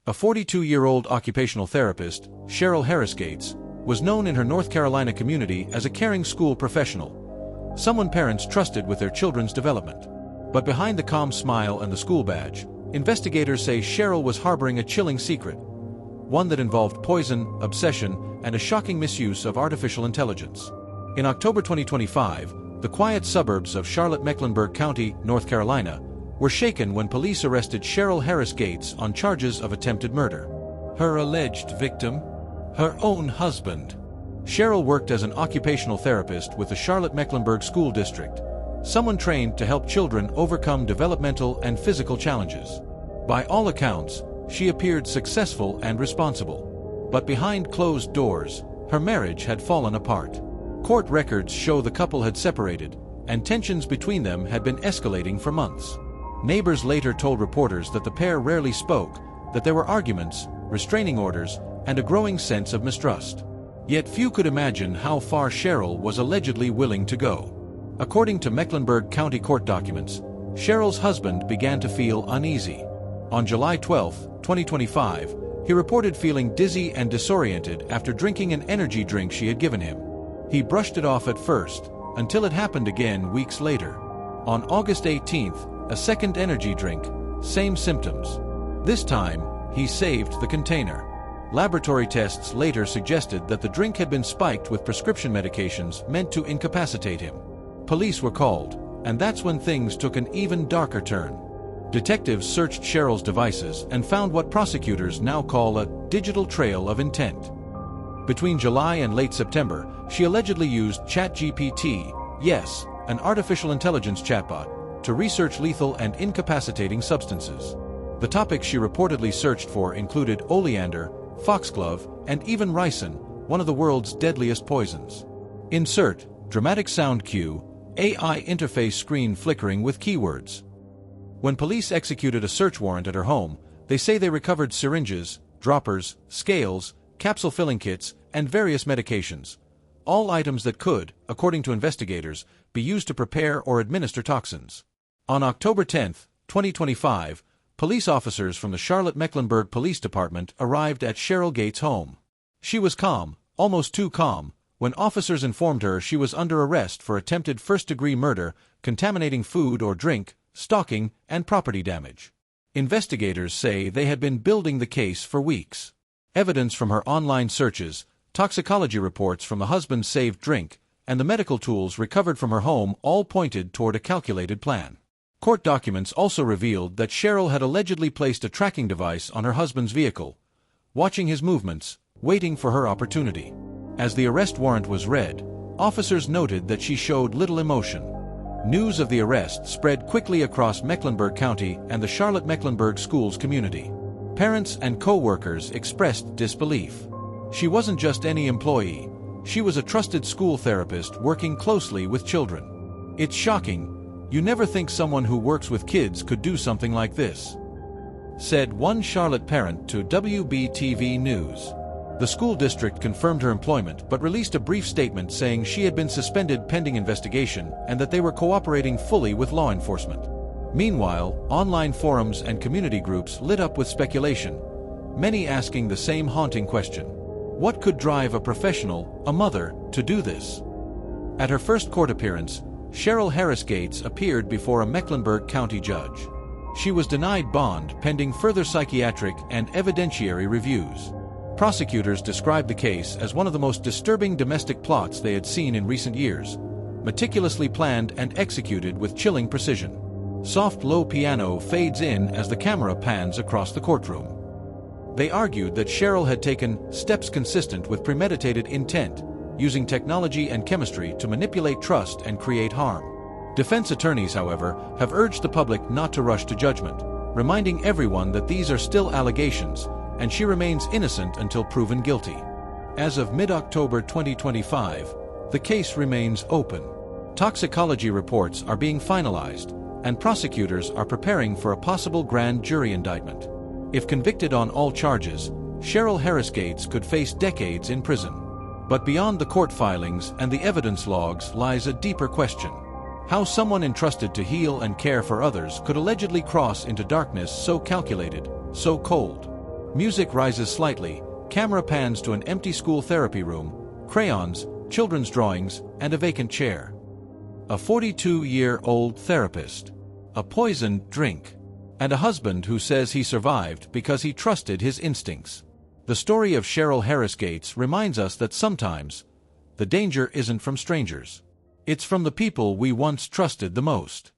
A 42-year-old occupational therapist, Cheryl Harris Gates, was known in her North Carolina community as a caring school professional, someone parents trusted with their children's development. But behind the calm smile and the school badge, investigators say Cheryl was harboring a chilling secret, one that involved poison, obsession, and a shocking misuse of artificial intelligence. In October 2025, the quiet suburbs of Charlotte-Mecklenburg County, North Carolina, were shaken when police arrested Cheryl Harris Gates on charges of attempted murder. Her alleged victim? Her own husband. Cheryl worked as an occupational therapist with the Charlotte-Mecklenburg School District, someone trained to help children overcome developmental and physical challenges. By all accounts, she appeared successful and responsible. But behind closed doors, her marriage had fallen apart. Court records show the couple had separated, and tensions between them had been escalating for months. Neighbors later told reporters that the pair rarely spoke, that there were arguments, restraining orders, and a growing sense of mistrust. Yet few could imagine how far Cheryl was allegedly willing to go. According to Mecklenburg County court documents, Cheryl's husband began to feel uneasy. On July 12, 2025, he reported feeling dizzy and disoriented after drinking an energy drink she had given him. He brushed it off at first, until it happened again weeks later. On August 18th, a second energy drink, same symptoms. This time, he saved the container. Laboratory tests later suggested that the drink had been spiked with prescription medications meant to incapacitate him. Police were called, and that's when things took an even darker turn. Detectives searched Cheryl's devices and found what prosecutors now call a digital trail of intent. Between July and late September, she allegedly used ChatGPT, yes, an artificial intelligence chatbot, to research lethal and incapacitating substances. The topics she reportedly searched for included oleander, foxglove, and even ricin, one of the world's deadliest poisons. Insert, dramatic sound cue, AI interface screen flickering with keywords. When police executed a search warrant at her home, they say they recovered syringes, droppers, scales, capsule filling kits, and various medications. All items that could, according to investigators, be used to prepare or administer toxins. On October 10, 2025, police officers from the Charlotte-Mecklenburg Police Department arrived at Cheryl Gates' home. She was calm, almost too calm, when officers informed her she was under arrest for attempted first-degree murder, contaminating food or drink, stalking, and property damage. Investigators say they had been building the case for weeks. Evidence from her online searches, toxicology reports from the husband's saved drink, and the medical tools recovered from her home all pointed toward a calculated plan. Court documents also revealed that Cheryl had allegedly placed a tracking device on her husband's vehicle, watching his movements, waiting for her opportunity. As the arrest warrant was read, officers noted that she showed little emotion. News of the arrest spread quickly across Mecklenburg County and the Charlotte-Mecklenburg schools community. Parents and co-workers expressed disbelief. She wasn't just any employee, she was a trusted school therapist working closely with children. It's shocking. You never think someone who works with kids could do something like this, said one Charlotte parent to WBTV News. The school district confirmed her employment but released a brief statement saying she had been suspended pending investigation and that they were cooperating fully with law enforcement. Meanwhile, online forums and community groups lit up with speculation, many asking the same haunting question. What could drive a professional, a mother, to do this? At her first court appearance, Cheryl Harris Gates appeared before a Mecklenburg County judge. She was denied bond pending further psychiatric and evidentiary reviews. Prosecutors described the case as one of the most disturbing domestic plots they had seen in recent years, meticulously planned and executed with chilling precision. Soft low piano fades in as the camera pans across the courtroom. They argued that Cheryl had taken steps consistent with premeditated intent, using technology and chemistry to manipulate trust and create harm. Defense attorneys, however, have urged the public not to rush to judgment, reminding everyone that these are still allegations, and she remains innocent until proven guilty. As of mid-October 2025, the case remains open. Toxicology reports are being finalized, and prosecutors are preparing for a possible grand jury indictment. If convicted on all charges, Cheryl Harris Gates could face decades in prison. But beyond the court filings and the evidence logs lies a deeper question. How someone entrusted to heal and care for others could allegedly cross into darkness so calculated, so cold. Music rises slightly, camera pans to an empty school therapy room, crayons, children's drawings, and a vacant chair. A 42-year-old therapist. A poisoned drink. And a husband who says he survived because he trusted his instincts. The story of Cheryl Harris Gates reminds us that sometimes, the danger isn't from strangers. It's from the people we once trusted the most.